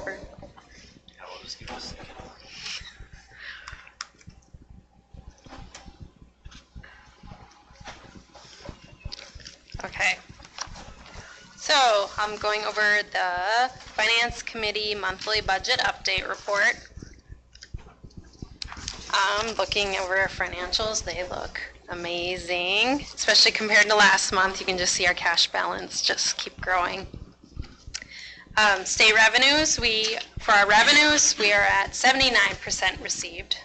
covered. Yeah, we'll just give it a second. Okay. So I'm going over the Finance Committee monthly budget update report. Looking over our financials, they look amazing, especially compared to last month. You can just see our cash balance just keep growing. State revenues, for our revenues, we are at 79% received.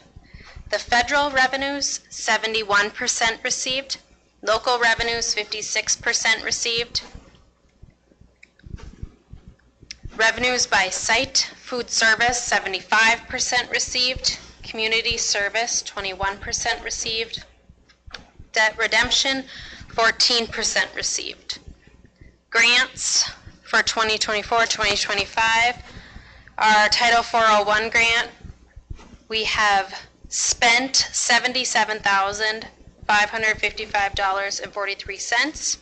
The federal revenues, 71% received. Local revenues, 56% received. Revenues by site, food service, 75% received. Community service, 21% received. Debt redemption, 14% received. Grants for 2024-2025, our Title 401 grant, we have spent $77,555.43.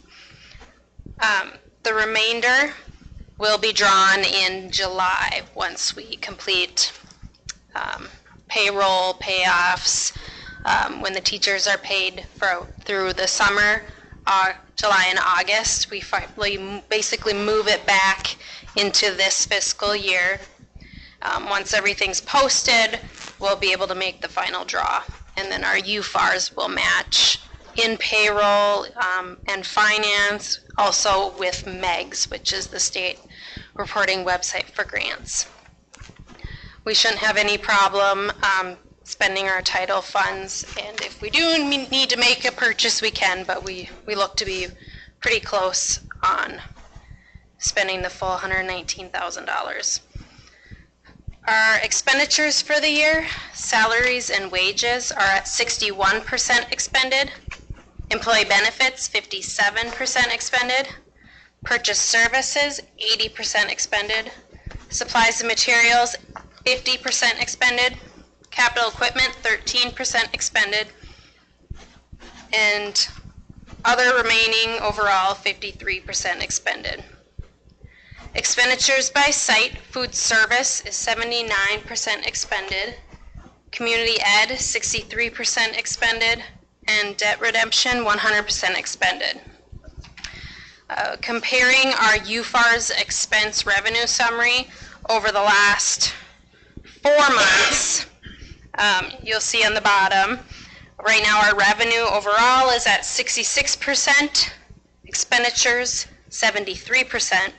The remainder will be drawn in July once we complete payroll, payoffs, when the teachers are paid through the summer, July and August. We basically move it back into this fiscal year. Once everything's posted, we'll be able to make the final draw. And then our UFARs will match in payroll and finance, also with MEGS, which is the state reporting website for grants. We shouldn't have any problem spending our title funds, and if we do need to make a purchase, we can, but we look to be pretty close on spending the full $119,000. Our expenditures for the year, salaries and wages are at 61% expended. Employee benefits, 57% expended. Purchase services, 80% expended. Supplies and materials, 50% expended. Capital equipment, 13% expended. And other remaining overall, 53% expended. Expenditures by site, food service is 79% expended. Community ed, 63% expended. And debt redemption, 100% expended. Comparing our UFAR's expense revenue summary over the last 4 months, you'll see on the bottom, right now our revenue overall is at 66%, expenditures 73%.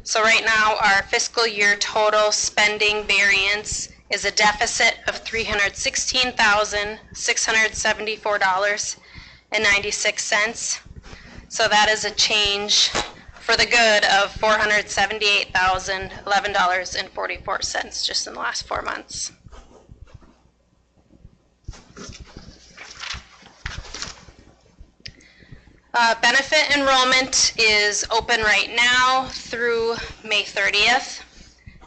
So right now our fiscal year total spending variance is a deficit of $316,674.96. So that is a change for the good of $478,011.44 just in the last 4 months. Benefit enrollment is open right now through May 30th.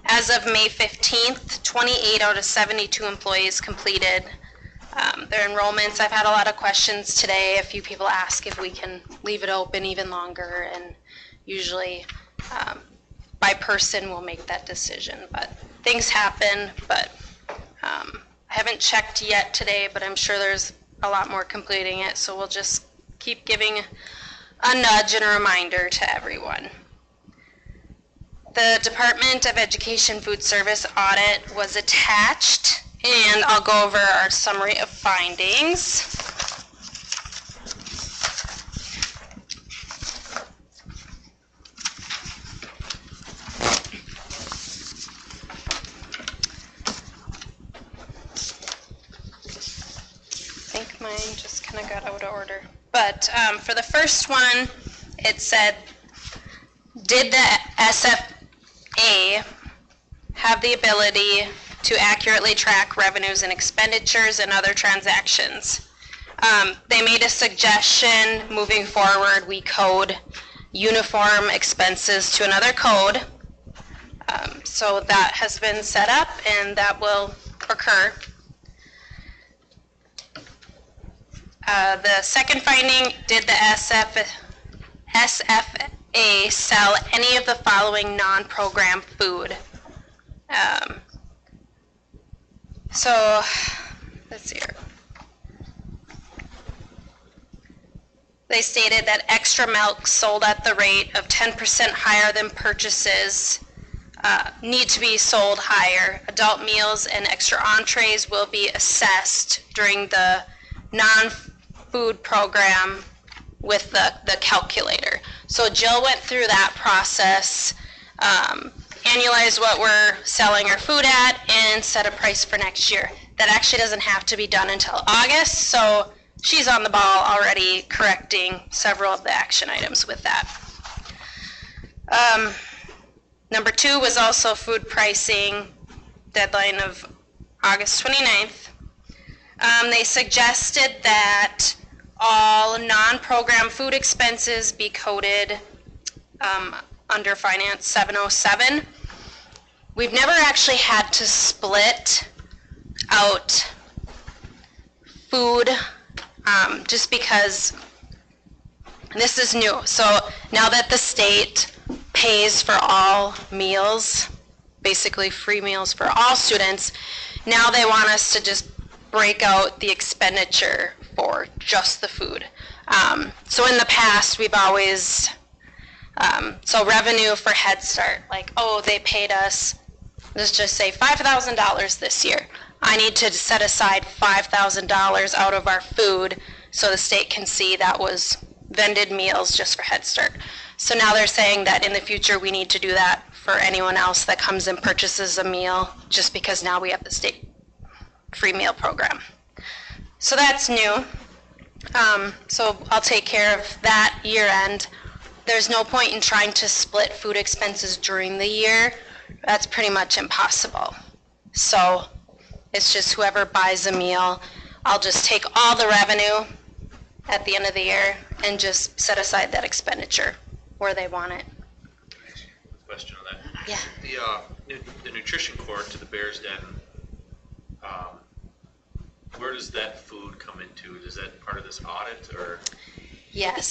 As of May 15th, 28 out of 72 employees completed their enrollments. I've had a lot of questions today. A few people ask if we can leave it open even longer, and usually by person we'll make that decision. But things happen, but I haven't checked yet today, but I'm sure there's a lot more completing it, so we'll just keep giving a nudge and a reminder to everyone. The Department of Education Food Service audit was attached, and I'll go over our summary of findings. I think mine just kind of got out of order. But for the first one, it said, did the SFA have the ability to accurately track revenues and expenditures and other transactions? They made a suggestion moving forward we code uniform expenses to another code. So that has been set up and that will occur. The second finding, did the SFA sell any of the following non-program food? So, let's see here. They stated that extra milk sold at the rate of 10% higher than purchases need to be sold higher. Adult meals and extra entrees will be assessed during the non-food program with the calculator. So Jill went through that process, annualized what we're selling our food at, and set a price for next year. That actually doesn't have to be done until August, so she's on the ball already correcting several of the action items with that. Number 2 was also food pricing, deadline of August 29th. They suggested that all non-program food expenses be coded under Finance 707. We've never actually had to split out food just because this is new. So now that the state pays for all meals, basically free meals for all students, now they want us to just break out the expenditure for just the food. So in the past, we've always, so revenue for Head Start, like, oh, they paid us, let's just say $5,000 this year. I need to set aside $5,000 out of our food so the state can see that was vended meals just for Head Start. So now they're saying that in the future we need to do that for anyone else that comes and purchases a meal, just because now we have the state free meal program. So that's new. So I'll take care of that year end. There's no point in trying to split food expenses during the year. That's pretty much impossible. So it's just whoever buys a meal, I'll just take all the revenue at the end of the year and just set aside that expenditure where they want it. Question on that. Yeah. The nutrition court to the Bears Den, where does that food come into? Is that part of this audit, or? Yes.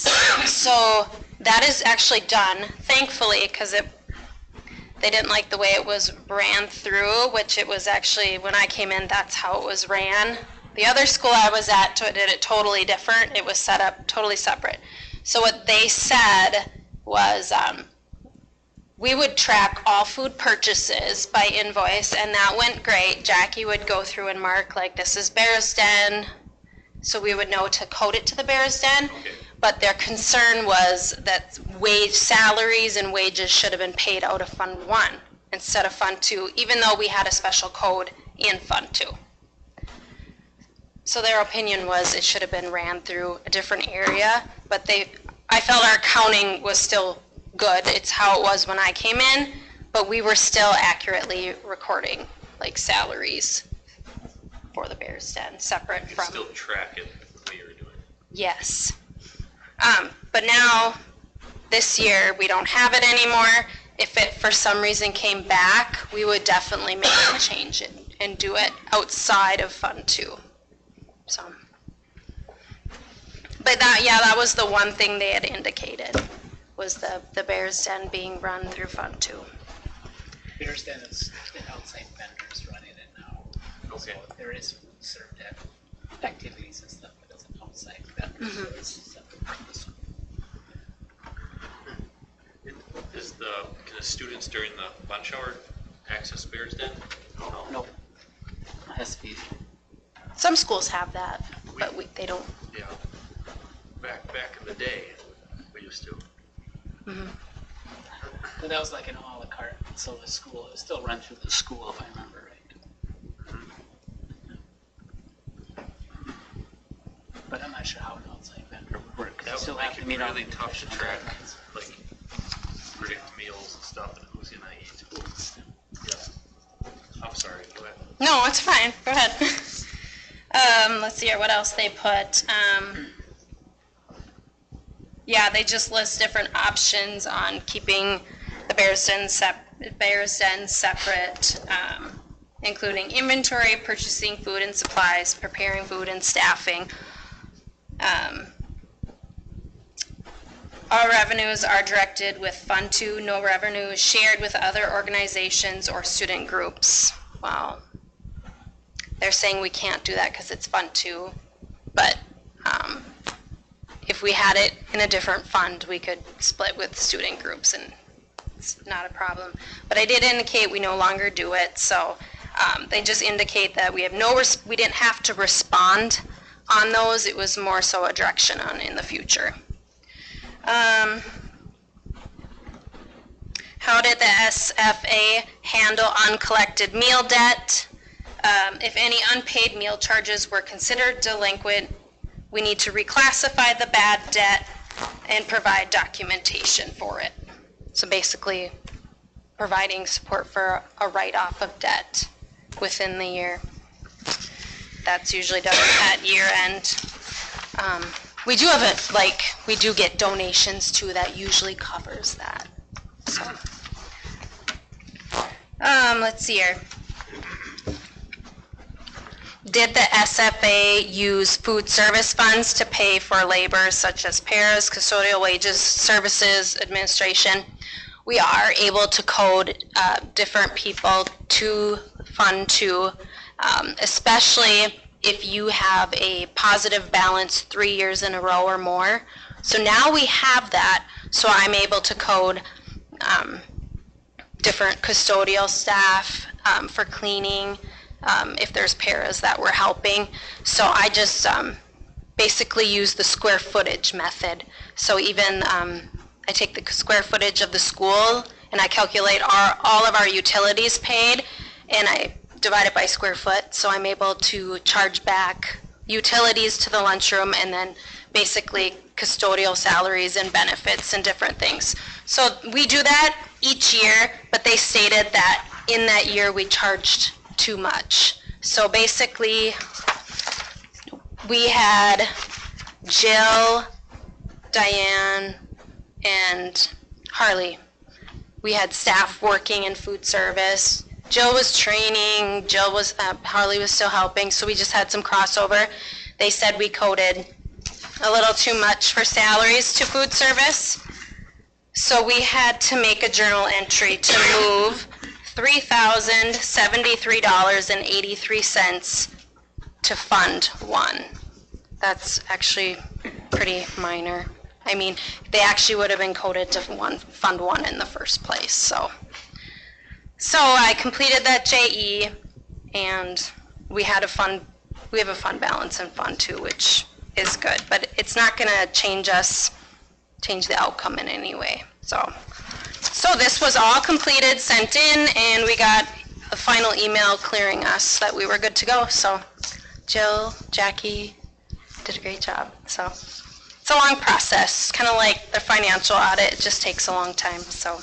So that is actually done, thankfully, because they didn't like the way it was ran through, which it was actually, when I came in, that's how it was ran. The other school I was at did it totally different. It was set up totally separate. So what they said was we would track all food purchases by invoice, and that went great. Jackie would go through and mark, like, this is Bears Den, so we would know to code it to the Bears Den. Okay. But their concern was that salaries and wages should have been paid out of Fund 1 instead of Fund 2, even though we had a special code in Fund 2. So their opinion was it should have been ran through a different area, but I felt our accounting was still good. It's how it was when I came in, but we were still accurately recording, like, salaries for the Bears Den, separate You can from. still track it the way you were doing. Yes. But now, this year, we don't have it anymore. If it for some reason came back, we would definitely make a change and do it outside of Fund 2. So, but that was the one thing they had indicated, was the Bears Den being run through Fund 2. Bears Den is the outside vendors running it now. Okay. So there is food served at activities and stuff, but it's an outside vendor, so it's separate from the school. Can the students during the lunch hour access Bears Den? Nope. Has to be. Some schools have that, but they don't. Yeah. Back in the day, we used to. Mm-hmm. But that was like an a la carte, so the school, it was still run through the school, if I remember right. But I'm not sure how an outside vendor would work. 'Cause you That still would have make to it meet all really the tough to nutritional track, guidelines. like, predict meals and stuff and who's gonna eat. Yeah. I'm sorry, go ahead. No, it's fine. Go ahead. Let's see here, what else they put. Yeah, they just list different options on keeping the Bears Den separate, including inventory, purchasing food and supplies, preparing food and staffing. All revenues are directed with Fund 2. No revenue is shared with other organizations or student groups. Wow. They're saying we can't do that because it's Fund 2, but if we had it in a different fund, we could split with student groups, and it's not a problem. But I did indicate we no longer do it, so they just indicate that we have we didn't have to respond on those. It was more so a direction on in the future. How did the SFA handle uncollected meal debt? If any unpaid meal charges were considered delinquent, we need to reclassify the bad debt and provide documentation for it. So basically, providing support for a write-off of debt within the year. That's usually done at year end. We do have it, we do get donations too that usually covers that. So, let's see here. Did the SFA use food service funds to pay for labor such as paras, custodial wages, services, administration? We are able to code different people to Fund 2, especially if you have a positive balance 3 years in a row or more. So now we have that, so I'm able to code different custodial staff for cleaning, if there's paras that we're helping. So I just basically use the square footage method. So even I take the square footage of the school and I calculate all of our utilities paid and I divide it by square foot. So I'm able to charge back utilities to the lunchroom and then basically custodial salaries and benefits and different things. So we do that each year, but they stated that in that year we charged too much. So basically, we had Jill, Diane, and Harley. We had staff working in food service. Jill was training, Harley was still helping, so we just had some crossover. They said we coded a little too much for salaries to food service. So we had to make a journal entry to move $3,073.83 to Fund 1. That's actually pretty minor. I mean, they actually would have been coded to Fund 1 in the first place. So I completed that JE, and we have a fund balance in Fund 2, which is good, but it's not going to change the outcome in any way. So this was all completed, sent in, and we got a final email clearing us that we were good to go. So Jill, Jackie did a great job. So it's a long process, kind of like the financial audit. It just takes a long time. So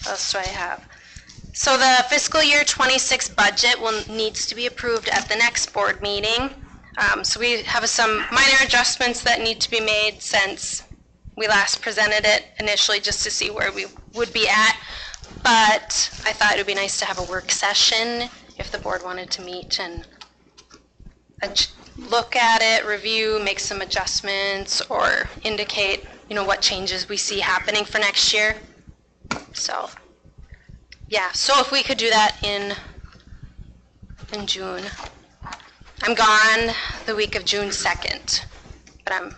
what else do I have? So the fiscal year 26 budget needs to be approved at the next board meeting. So we have some minor adjustments that need to be made since we last presented it initially, just to see where we would be at. But I thought it would be nice to have a work session if the board wanted to meet and look at it, review, make some adjustments, or indicate, what changes we see happening for next year. So, yeah. So if we could do that in June. I'm gone the week of June 2nd, but I'm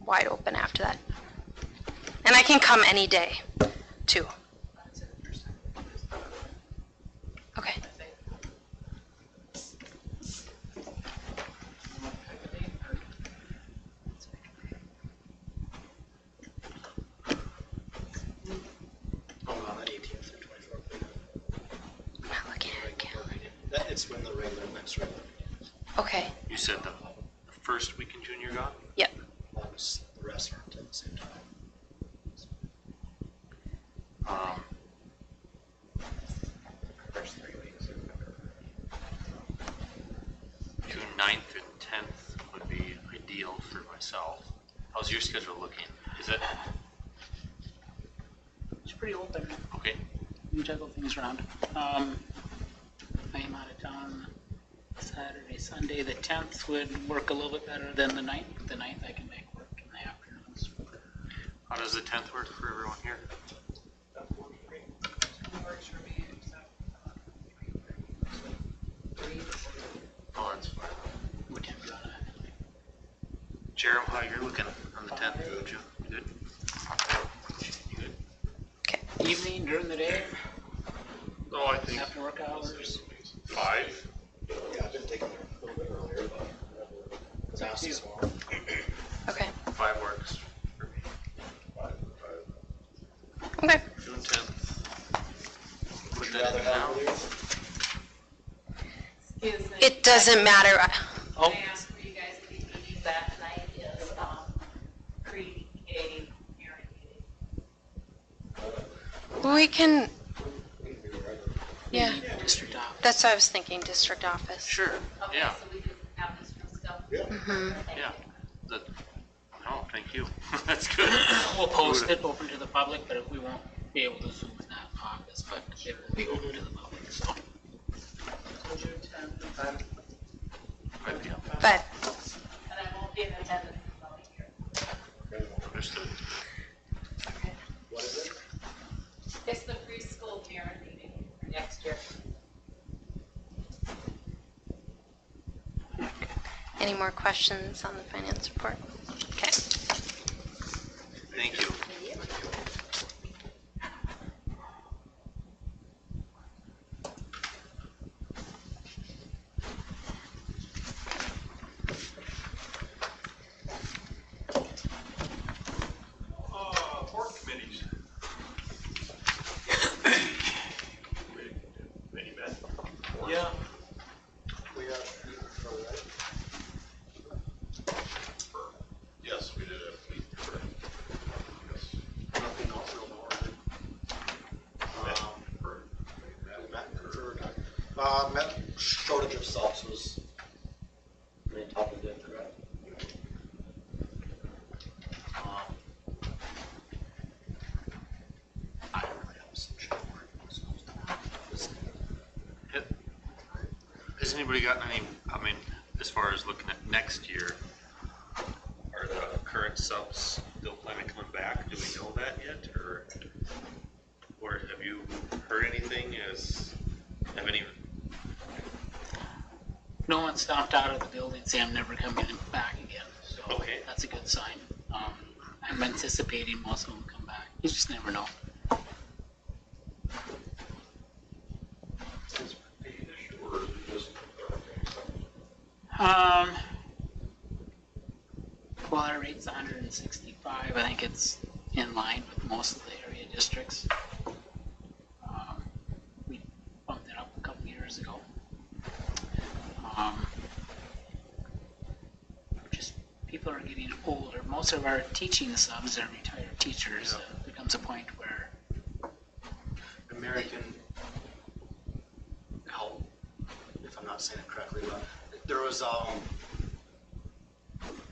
wide open after that. And I can come any day, too. Okay. I'm on the 18th and 24th. I'm not looking at it. It's when the next regular meeting is. Okay. You said the first week in June you're gone? Yep. As long as the rest aren't at the same time. First 3 weeks. June 9th and 10th would be ideal for myself. How's your schedule looking? Is it It's pretty open. okay? You juggle things around. I am out of town Saturday, Sunday, the 10th would work a little bit better than the 9th. The 9th I can make work in the afternoons. How does the 10th work for everyone here? Works for me, except, 3. Oh, that's fine. What time do you wanna? Jerem, how you're looking on the 10th? Would you good? You good? Okay. Evening, during the day, Oh, I think after work hours? 5. Yeah, I've been taking it a little bit earlier, but it's asked as well. Okay. 5 works for me. Okay. June 10th. Put Would you that rather in have now. earlier? Excuse me. It doesn't matter. Oh, I asked for you guys to be meeting that night is, pre-K parent meeting. We can, We can do it right. yeah, district office. that's what I was thinking, district office. Sure. Okay, Yeah. so we can have this room still? Yeah. Mhm. Thank Yeah. you. Oh, thank you. That's good. We'll post it open to the public, but we won't be able to zoom in that office, but it will be open to the public, so. June 10th, and 5 p.m. But, I won't be in attendance until here. Understood. What is it? It's the preschool parent meeting for next year. any more questions on the finance report? Okay. Thank you. Board committees. Committee met. Yeah. We have, right? Yes, we did have a meeting, correct. Yes. Nothing else real important. We met or met shortage of subs was main topic there, correct? I don't really have some shit work. Has anybody gotten any, I mean, as far as looking at next year, are the current subs still planning coming back? Do we know that yet? Or have you heard anything have any, No one stomped out of the building saying I'm never coming back again, so Okay. that's a good sign. I'm anticipating most of them come back. You just never know. Is pay issue or is it just everything? Well, our rate's 165. I think it's in line with most of the area districts. We bumped it up a couple years ago. Just people are getting older. Most of our teaching subs are retired teachers. There comes a point where American help, if I'm not saying it correctly, but there was,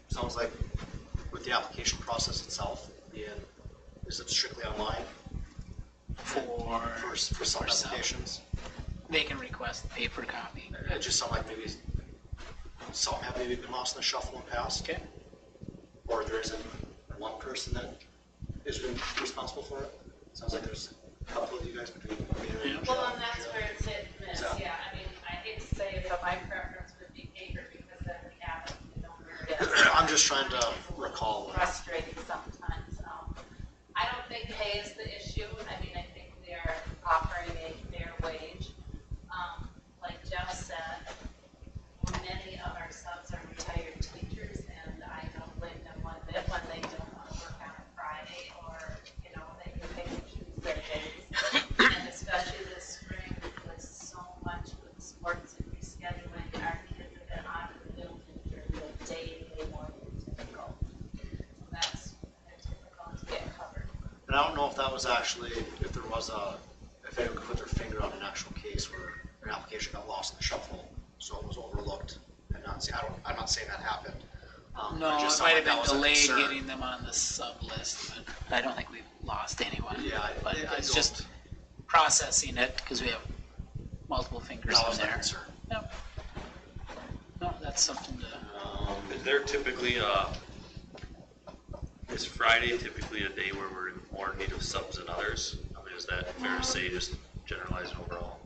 sounds like with the application process itself, is it strictly online for some some. applications? They can request a paper copy. It just sounded like maybe some have maybe been lost in the shuffle in the past, Okay. or there isn't one person that is responsible for it. Sounds like there's a couple of you guys between Mary and Well, John. and that's where it's hit and miss, So- yeah, I mean, I hate to say it, but my preference would be paper because then we have it, we don't really get. I'm just trying to recall. Frustrating sometimes. I don't think pay is the issue. I mean, I think they're offering a fair wage. Like Jeff said, many of our subs are retired teachers, and I don't blame them one bit when they don't want to work on a Friday or, you know, they can pick and choose their days. And especially this spring, with so much with sports and rescheduling, our kids have been out of the building during the day more than typical. So that's difficult to get covered. And I don't know if that was actually, if there was if anyone could put their finger on an actual case where an application got lost in the shuffle, so it was overlooked. And I'm not saying that happened. No, just it might have sounded like that been was a delayed concern. getting them on the sub list, but I don't think we've lost anyone. Yeah, But I it's don't- just processing it because we have multiple fingers That in was the there. concern. Yep. No, that's something to, Is there typically, is Friday typically a day where we're in more need of subs than others? I mean, is that fair to say, just generalizing overall?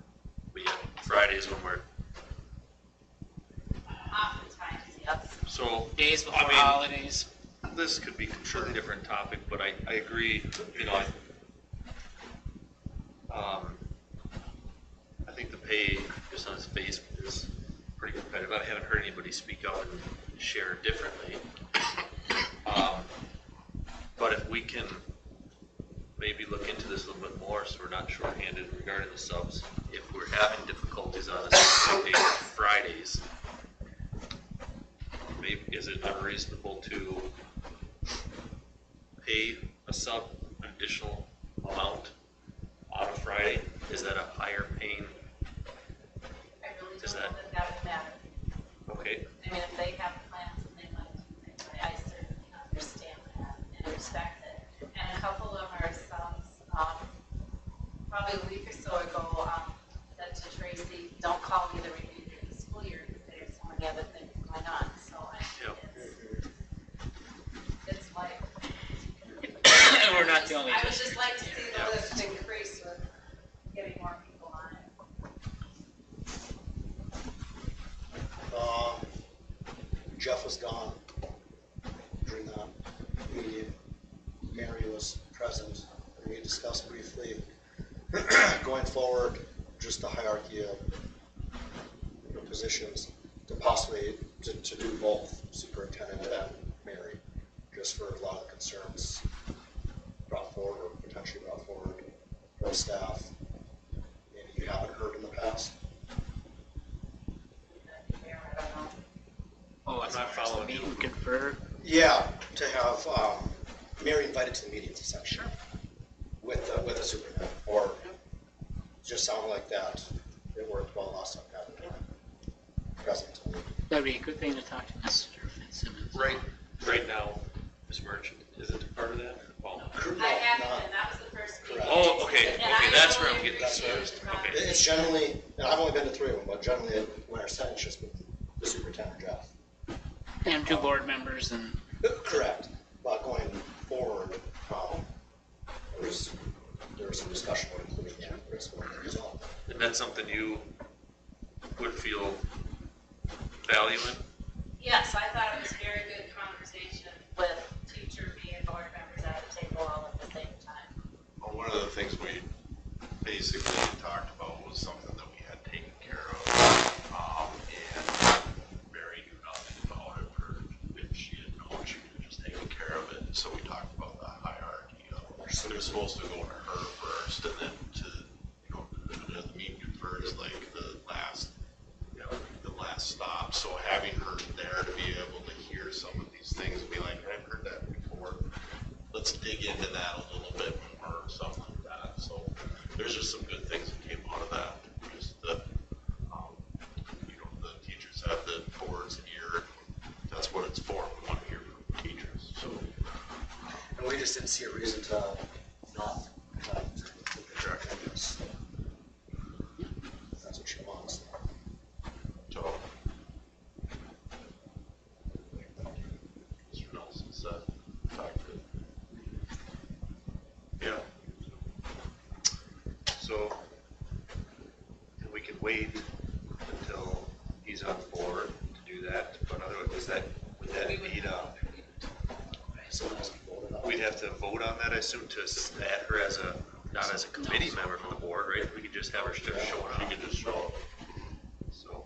But yeah, Fridays when we're, Oftentimes, yes. so. days before I mean, holidays. this could be a completely different topic, but I agree, you know, I think the pay just on its face is pretty competitive. I haven't heard anybody speak out and share differently. But if we can maybe look into this a little bit more, so we're not shorthanded regarding the subs, if we're having difficulties on a specific day like Fridays, maybe is it unreasonable to pay a sub an additional amount on a Friday? Is that a higher paying? I really Is don't know that- that would matter. Okay, I mean, if they have plans and they like to do things, I certainly understand that and respect it. And a couple of our subs, probably a week or so ago, said to Tracy, don't call me the remainder of the school year because there's so many other things going on. So I Yep. think it's like. We're not the only I would district. just like to see the Yeah. list increase with getting more people on it. Jeff was gone during that meeting. Mary was present, and we discussed briefly going forward, just the hierarchy of positions to possibly to do both superintendent and Mary, just for a lot of the concerns brought forward or potentially brought forward from staff. Maybe you haven't heard in the past. I don't know. Oh, I'm as not far as the following you. meeting confer. Yeah, to have Mary invited to the meetings essentially. With the superintendent, or just sounded like that. It worked well last time having her present. That'd be a good thing to talk to Mr. Fitzsimmons. right now, Ms. Merchant, is it part of that? Well, I haven't been, that was the first meeting. Correct. oh, okay, And I that's where I'm really getting That's where- confused. Okay. It's generally, and I've only been to 3 of them, but generally when our setting, it's just with the superintendent, Jeff. And 2 board members and, Correct, but going forward, there was some discussion about including the principal as well. And that's something you would feel value in? Yes, I thought it was a very good conversation with teacher, me, and board members at the table all at the same time. Well, one of the things we basically talked about was something that we had taken care of. And Mary knew nothing about it, or if she had known, she could have just taken care of it. So we talked about the hierarchy of, it was supposed to go to her first, and then to, the meeting first, like the last stop. So having her there to be able to hear some of these things and be like, I've heard that before. Let's dig into that a little bit more, or something like that. So there's just some good things that came out of that. Just the, the teachers have the board's ear. That's what it's for. We want to hear from teachers. So And we just didn't see a reason to not direct this. That's what she wants. So. Mr. Nelson said, talk to. Yeah. So, and we can wait until he's on board to do that, but otherwise, would that need So it has to be voted on. we'd have to vote on that, I assume, to add her as not as a committee member from the board, right? We could just have her just showing She up. could just show up. So,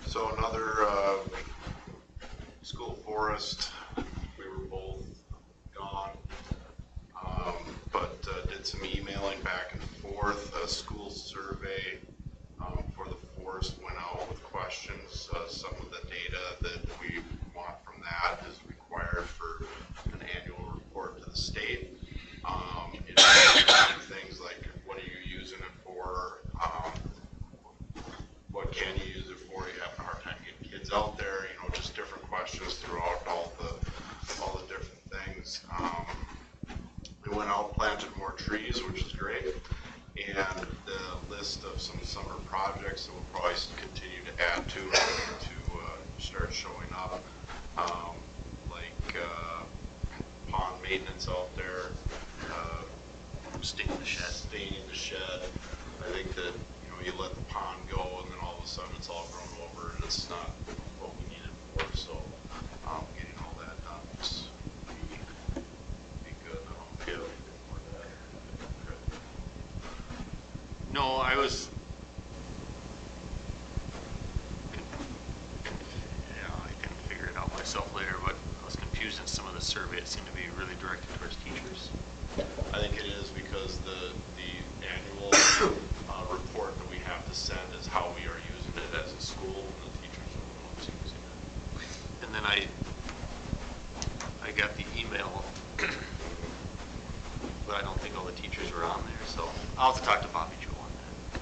So another, school forest, we were both gone, but did some emailing back and forth. A school survey for the forest went out with questions. Some of the data that we want from that is required for an annual report to the state. It includes things like, what are you using it for? What can you use it for? You having a hard time getting kids out there? Just different questions throughout all the different things. We went out, planted more trees, which is great, and the list of some summer projects that we'll probably continue to add to start showing up. Like pond maintenance out there, Staying in the shed. staying in the shed. I think that, you let the pond go and then all of a sudden it's all grown over and it's not what we need it for. So getting all that done is be good. I don't know if you have anything more to add. No, I was. Yeah, I can figure it out myself later, but I was confused in some of the survey. It seemed to be really directed towards teachers. I think it is because the annual report that we have to send is how we are using it as a school, and the teachers are the ones using it. And then I got the email, but I don't think all the teachers were on there, so I'll have to talk to Bobby Joe on that.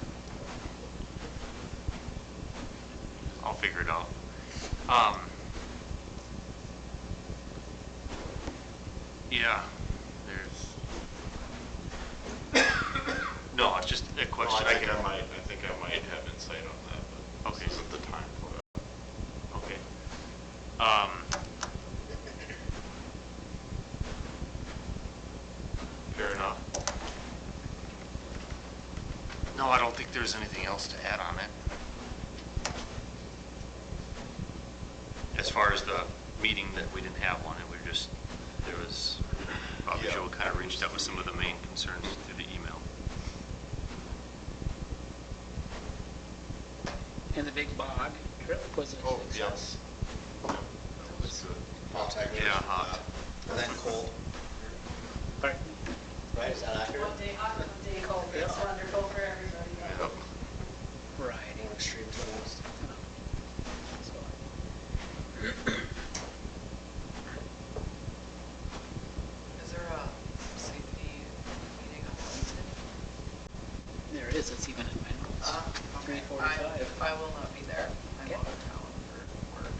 I'll figure it out. Yeah, no, it's just a question. I think I might have insight on that, but Okay. this isn't the time for that. Okay. Fair enough. No, I don't think there's anything else to add on it. As far as the meeting that we didn't have one, Bobby Yeah. Joe kind of reached out with some of the main concerns through the email. And the big bog trip was a success. That was good. Yeah, hot. And then cold, Pardon? right? Is that accurate? One day hot, one day cold, it's wonderful for everybody. Yep. Right. More extreme to the west. Is there a safety meeting on Wednesday? There is, it's even in my notes. Okay. 3:45. I will not be there. I'm Okay. out of town for work.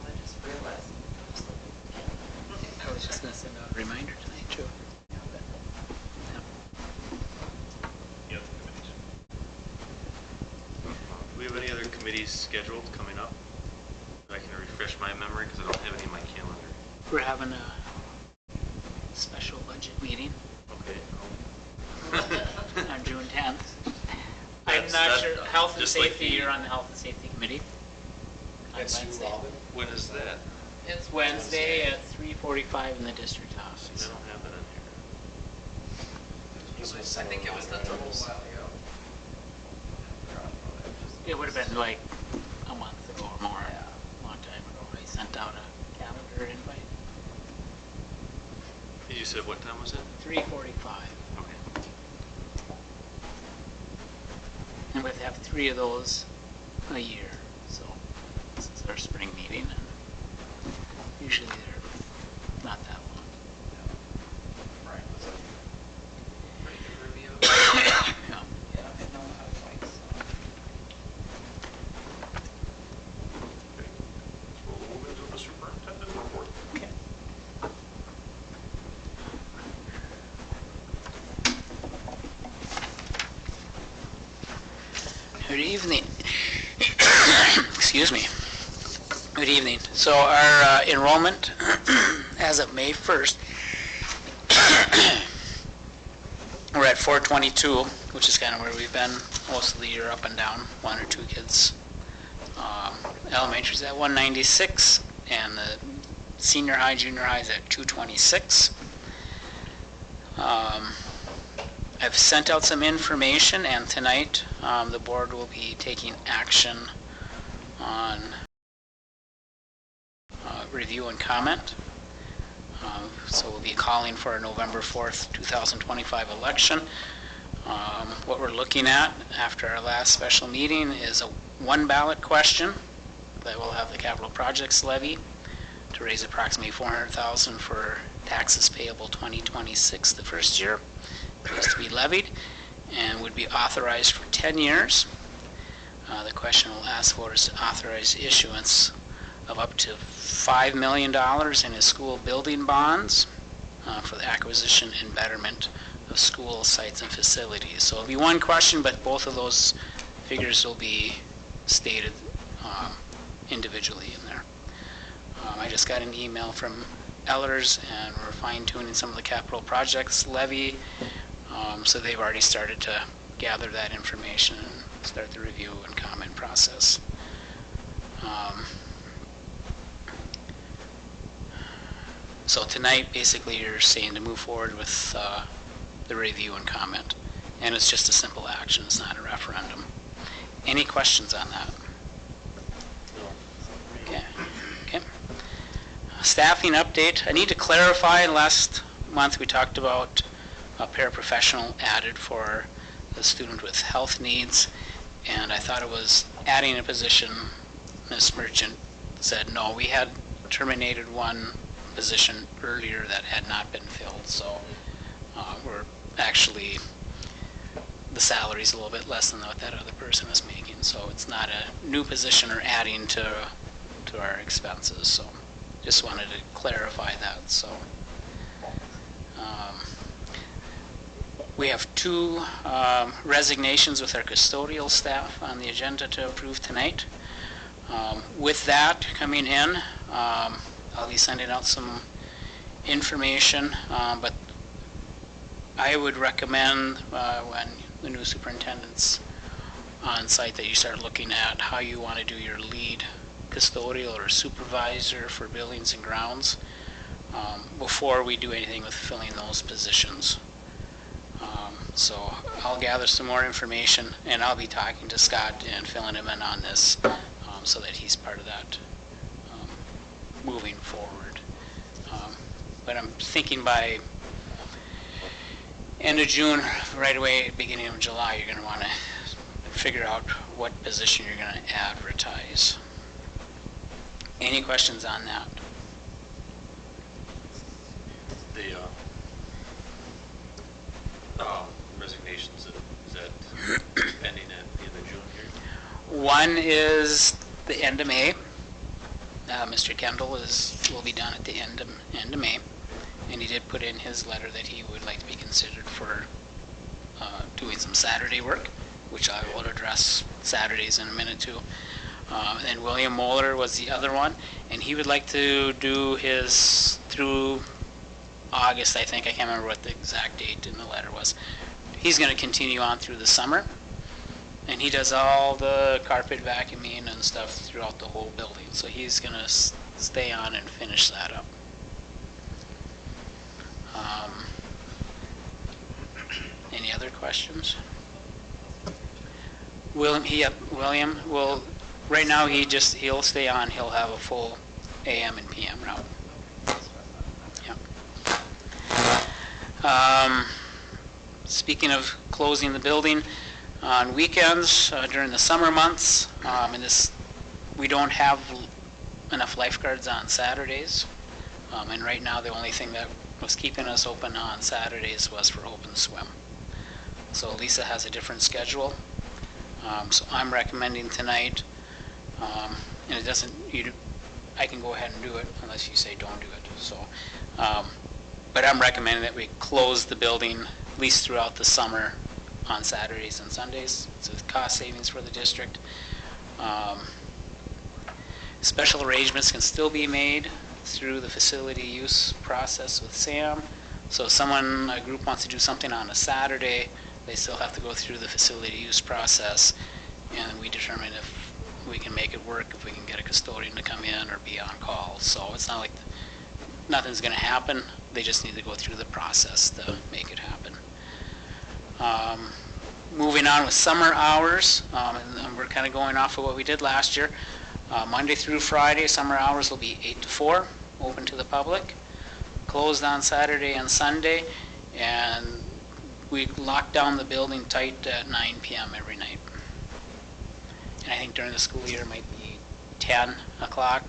I just realized. I was just gonna send out a reminder tonight, Joe. Yeah. Yep. Do we have any other committees scheduled coming up? That I can refresh my memory because I don't have any in my calendar. We're having a special budget meeting Okay. on June 10th. I'm That's- not that- sure, health and just like safety, the- you're on the health and safety committee. On It's you, Wednesday. Robin. When is that? It's Wednesday at 3:45 in the district I office. don't have that in here. I think it was that's a little while ago. It would have been like a month ago or more, a long time ago. I sent out a calendar invite. You said what time was it? 3:45. Okay. And we have 3 of those a year, so this is our spring meeting, and usually they're not that long. Right, was a pretty good review. Yeah. Yeah, I've known how twice, so. Okay. We'll move into the superintendent report. Okay. Good evening. Excuse me. Good evening. So our enrollment as of May 1st, we're at 422, which is kind of where we've been most of the year, up and down, 1 or 2 kids. Elementary's at 196, and the senior high, junior high is at 226. I've sent out some information, and tonight the board will be taking action on review and comment. So we'll be calling for a November 4th, 2025 election. What we're looking at after our last special meeting is a 1 ballot question that will have the capital projects levy to raise approximately $400,000 for taxes payable 2026, the first year. It is to be levied and would be authorized for 10 years. The question will ask for is authorized issuance of up to $5 million in his school building bonds for the acquisition and betterment of school sites and facilities. So it'll be one question, but both of those figures will be stated individually in there. I just got an email from Ellers, and we're fine-tuning some of the capital projects levy, so they've already started to gather that information and start the review and comment process. So tonight, basically, you're saying to move forward with the review and comment, and it's just a simple action, it's not a referendum. Any questions on that? Okay. Okay. Staffing update. I need to clarify, last month we talked about a paraprofessional added for a student with health needs, and I thought it was adding a position. Ms. Merchant said, no, we had terminated one position earlier that had not been filled, so we're actually, the salary's a little bit less than what that other person is making, so it's not a new position or adding to our expenses, so just wanted to clarify that. So we have 2 resignations with our custodial staff on the agenda to approve tonight. With that coming in, I'll be sending out some information, but I would recommend when the new superintendent's on site that you start looking at how you want to do your lead custodial or supervisor for buildings and grounds before we do anything with filling those positions. So I'll gather some more information, and I'll be talking to Scott and filling him in on this so that he's part of that moving forward. But I'm thinking by end of June, right away, beginning of July, you're going to want to figure out what position you're going to advertise. Any questions on that? The resignations, is that pending at the end of June here? One is the end of May. Mr. Kendall will be done at the end of May, and he did put in his letter that he would like to be considered for doing some Saturday work, which I will address Saturdays in a minute too. And William Moeller was the other one, and he would like to do his through August, I think. I can't remember what the exact date in the letter was. He's going to continue on through the summer, and he does all the carpet vacuuming and stuff throughout the whole building. So he's going to stay on and finish that up. Any other questions? William will, right now he'll stay on. He'll have a full AM and PM route. Yeah. Speaking of closing the building, on weekends during the summer months, we don't have enough lifeguards on Saturdays, and right now the only thing that was keeping us open on Saturdays was for open swim. So Lisa has a different schedule, so I'm recommending tonight, and it doesn't, I can go ahead and do it unless you say don't do it. So, but I'm recommending that we close the building at least throughout the summer on Saturdays and Sundays. It's a cost savings for the district. Special arrangements can still be made through the facility use process with Sam. So if a group wants to do something on a Saturday, they still have to go through the facility use process, and we determine if we can make it work, if we can get a custodian to come in or be on call. So it's not like nothing's going to happen. They just need to go through the process to make it happen. Moving on with summer hours, and we're kind of going off of what we did last year. Monday through Friday, summer hours will be 8 to 4, open to the public, closed on Saturday and Sunday, and we lock down the building tight at 9 p.m. every night. And I think during the school year it might be 10 o'clock,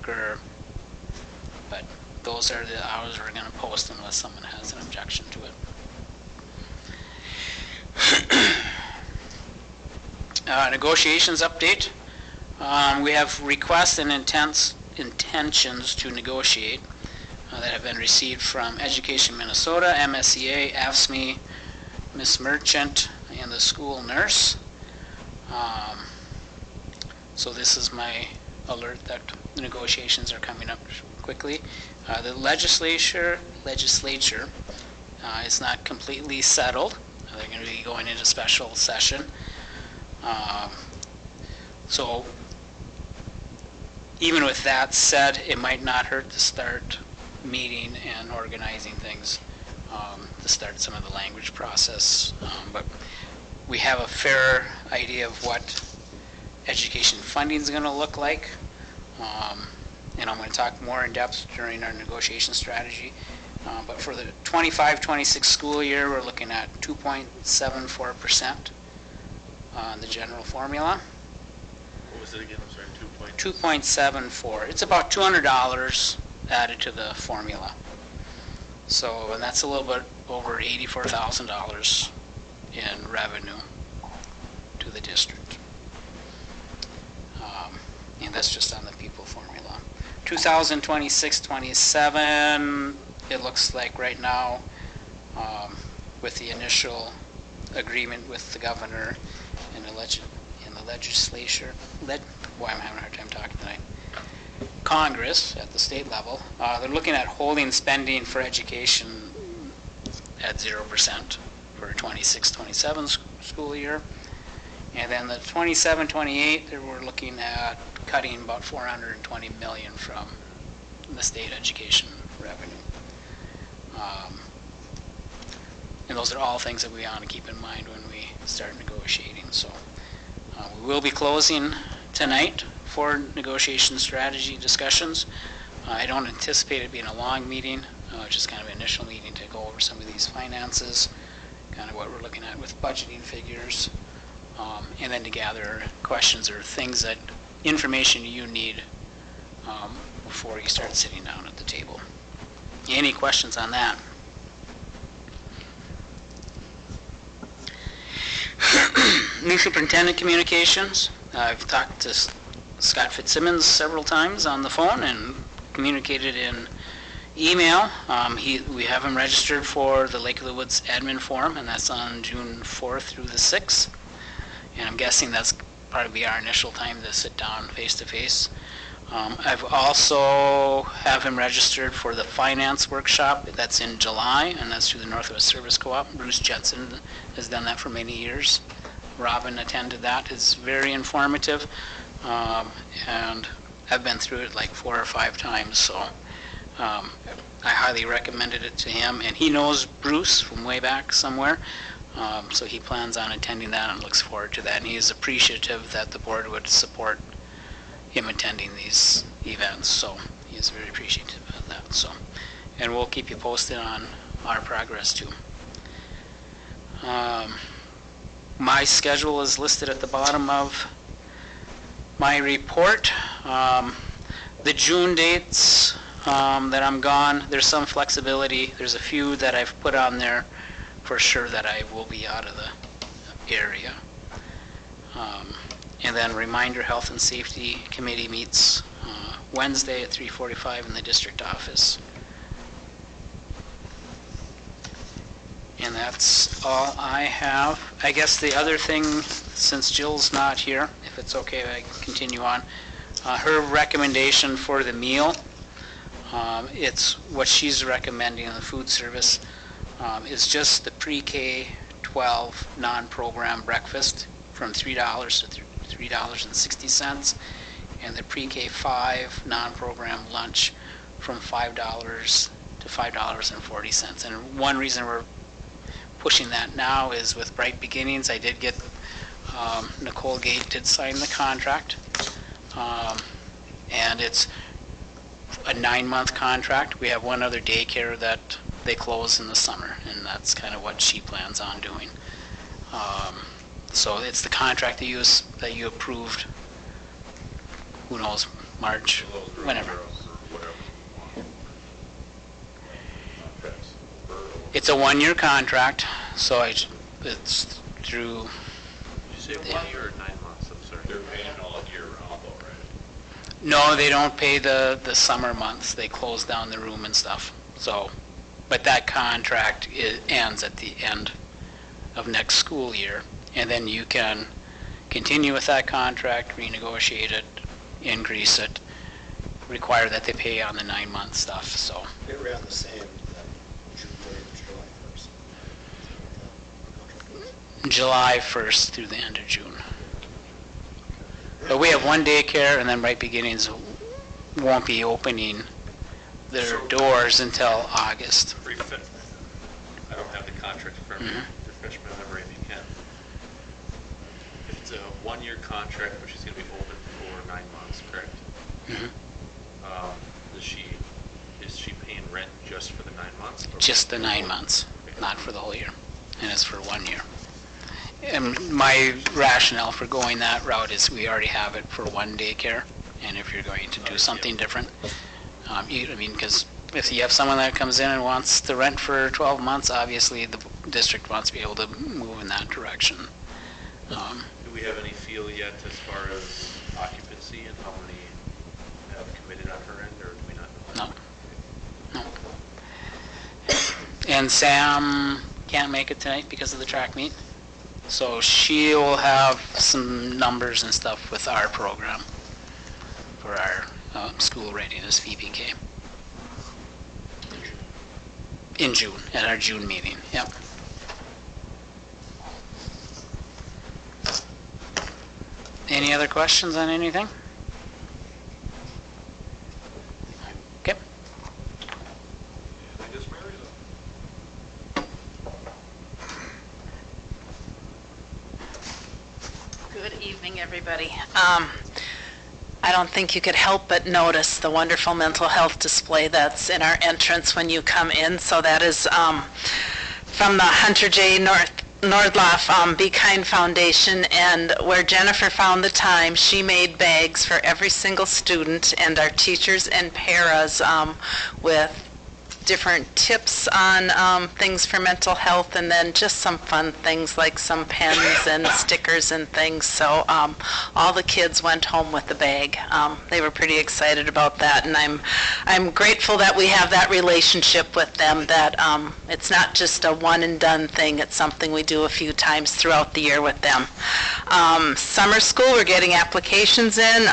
but those are the hours we're going to post unless someone has an objection to it. Negotiations update. We have requests and intentions to negotiate. that have been received from Education Minnesota, MSEA, AFSCME, Miss Merchant, and the school nurse. So this is my alert that the negotiations are coming up quickly. The legislature is not completely settled. They're going to be going into special session. So even with that said, it might not hurt to start meeting and organizing things to start some of the language process. But we have a fair idea of what education funding is going to look like. And I'm going to talk more in depth during our negotiation strategy. But for the 25-26 school year, we're looking at 2.74% on the general formula. What was it again? I'm sorry, 2.74. It's about $200 added to the formula. So, and that's a little bit over $84,000 in revenue to the district. And that's just on the people formula. 2026-27, it looks like right now, with the initial agreement with the governor and the legislature, boy, I'm having a hard time talking tonight, Congress at the state level, they're looking at holding spending for education at 0% for 26-27 school year. And then the 27-28, we're looking at cutting about $420 million from the state education revenue. And those are all things that we want to keep in mind when we start negotiating. So we will be closing tonight for negotiation strategy discussions. I don't anticipate it being a long meeting, just kind of an initial meeting to go over some of these finances, kind of what we're looking at with budgeting figures, and then to gather questions or things that, information you need before you start sitting down at the table. Any questions on that? New superintendent communications. I've talked to Scott Fitzsimmons several times on the phone and communicated in email. We have him registered for the Lake of the Woods Admin Forum, and that's on June 4th through the 6th. And I'm guessing that's probably our initial time to sit down face-to-face. I've also have him registered for the finance workshop. That's in July, and that's through the Northwest Service Co-op. Bruce Jetson has done that for many years. Robin attended that. It's very informative, and I've been through it like 4 or 5 times, so I highly recommended it to him. And he knows Bruce from way back somewhere, so he plans on attending that and looks forward to that. And he is appreciative that the board would support him attending these events, so he is very appreciative of that. So, and we'll keep you posted on our progress too. My schedule is listed at the bottom of my report. The June dates that I'm gone, there's some flexibility. There's a few that I've put on there for sure that I will be out of the area. And then reminder, Health and Safety Committee meets Wednesday at 3:45 in the district office. And that's all I have. I guess the other thing, since Jill's not here, if it's okay, I can continue on. Her recommendation for the meal, it's what she's recommending in the food service, is just the pre-K 12 non-program breakfast from $3 to $3.60, and the pre-K 5 non-program lunch from $5 to $5.40. And one reason we're pushing that now is with Bright Beginnings. I did get, Nicole Gate did sign the contract, and it's a 9-month contract. We have one other daycare that they close in the summer, and that's kind of what she plans on doing. So it's the contract that you approved, who knows, March, whenever. It's a 1-year contract, so it's through. Did you say 1 year or 9 months? I'm sorry. They're paying all year round though, right? No, they don't pay the summer months. They close down the room and stuff. So, but that contract ends at the end of next school year. And then you can continue with that contract, renegotiate it, increase it, require that they pay on the 9-month stuff, so. It ran the same June 30th to July 1st. July 1st through the end of June. But we have one daycare, and then Right Beginnings won't be opening their doors until August. I don't have the contract for freshman memory if you can. It's a 1-year contract, but she's going to be open for 9 months, correct? Is she paying rent just for the 9 months? Just the 9 months, not for the whole year, and it's for 1 year. And my rationale for going that route is we already have it for one daycare, and if you're going to do something different, because if you have someone that comes in and wants to rent for 12 months, obviously the district wants to be able to move in that direction. Do we have any feel yet as far as occupancy and how many have committed on her end, or do we not know? No. And Sam can't make it tonight because of the track meet. So she'll have some numbers and stuff with our program for our school readiness VPK. In June, at our June meeting, yep. Any other questions on anything? Okay. I just married them. Good evening, everybody. I don't think you could help but notice the wonderful mental health display that's in our entrance when you come in. So that is from the Hunter J. Nordloff Be Kind Foundation, and where Jennifer found the time, she made bags for every single student and our teachers and paras with different tips on things for mental health, and then just some fun things like some pens and stickers and things. So all the kids went home with the bag. They were pretty excited about that, and I'm grateful that we have that relationship with them, that it's not just a one and done thing. It's something we do a few times throughout the year with them. Summer school, we're getting applications in.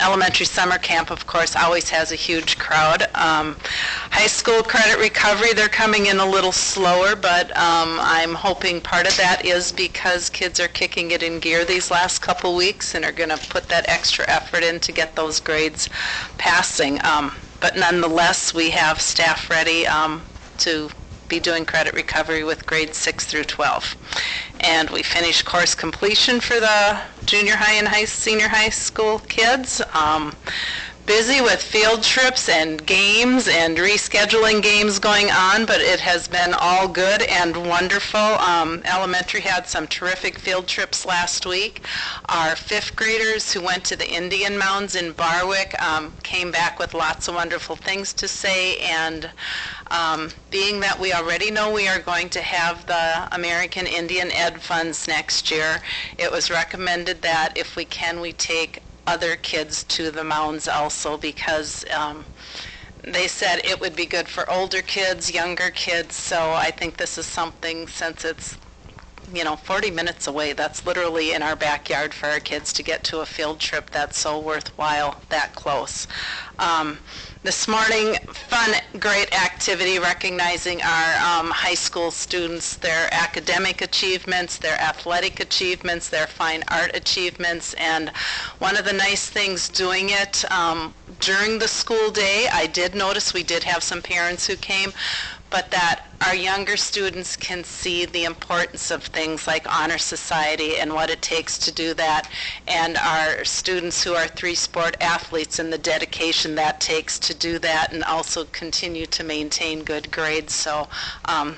Elementary summer camp, of course, always has a huge crowd. High school credit recovery, they're coming in a little slower, but I'm hoping part of that is because kids are kicking it in gear these last couple weeks and are going to put that extra effort in to get those grades passing. But nonetheless, we have staff ready to be doing credit recovery with grades 6 through 12. And we finished course completion for the junior high and senior high school kids. Busy with field trips and games and rescheduling games going on, but it has been all good and wonderful. Elementary had some terrific field trips last week. Our 5th graders who went to the Indian Mounds in Barwick came back with lots of wonderful things to say, and being that we already know we are going to have the American Indian Ed Funds next year, it was recommended that if we can, we take other kids to the mounds also, because they said it would be good for older kids, younger kids. So I think this is something, since it's 40 minutes away, that's literally in our backyard for our kids to get to a field trip that's so worthwhile that close. This morning, fun, great activity recognizing our high school students, their academic achievements, their athletic achievements, their fine art achievements, and one of the nice things doing it during the school day, I did notice we did have some parents who came, but that our younger students can see the importance of things like Honor Society and what it takes to do that, and our students who are 3-sport athletes and the dedication that takes to do that and also continue to maintain good grades. So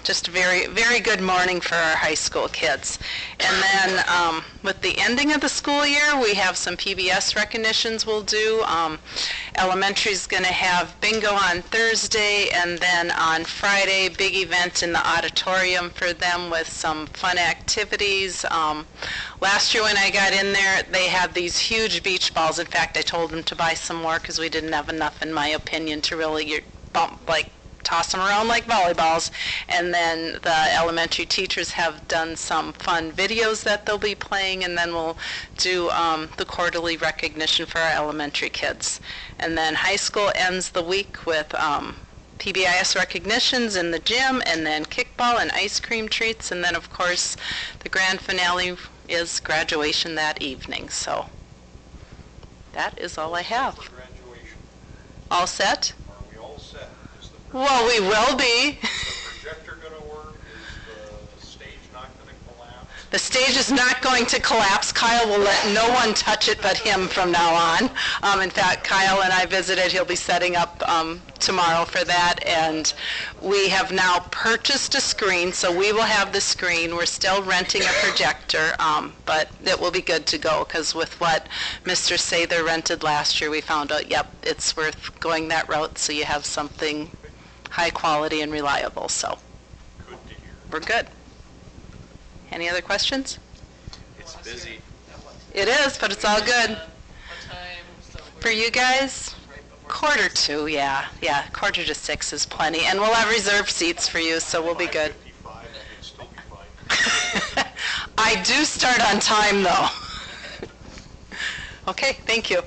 just a very, very good morning for our high school kids. And then with the ending of the school year, we have some PBS recognitions we'll do. Elementary is going to have bingo on Thursday, and then on Friday, big event event in the auditorium for them with some fun activities. Last year when I got in there, they had these huge beach balls. In fact, I told them to buy some more because we didn't have enough, in my opinion, to really toss them around like volleyballs. And then the elementary teachers have done some fun videos that they'll be playing, and then we'll do the quarterly recognition for our elementary kids. And then high school ends the week with PBIS recognitions in the gym, and then kickball and ice cream treats, and then of course the grand finale is graduation that evening. So that is all I have. For graduation, All set? are we all set? Is the Well, we will be. projector gonna work? Is the stage not gonna collapse? The stage is not going to collapse. Kyle will let no one touch it but him from now on. In fact, Kyle and I visited. He'll be setting up tomorrow for that. And we have now purchased a screen, so we will have the screen. We're still renting a projector, but it will be good to go, because with what Mr. Sather rented last year, we found out, yep, it's worth going that route, so you have something high quality and reliable. So Good to hear. we're good. Any other questions? It's busy. It is, but it's all good. What time? So For you guys, right before 5:45, yeah, 5:45 is plenty. And we'll have reserved seats for you, so we'll be good. 5:55, I could still be fine. I do start on time, though. Okay, thank you.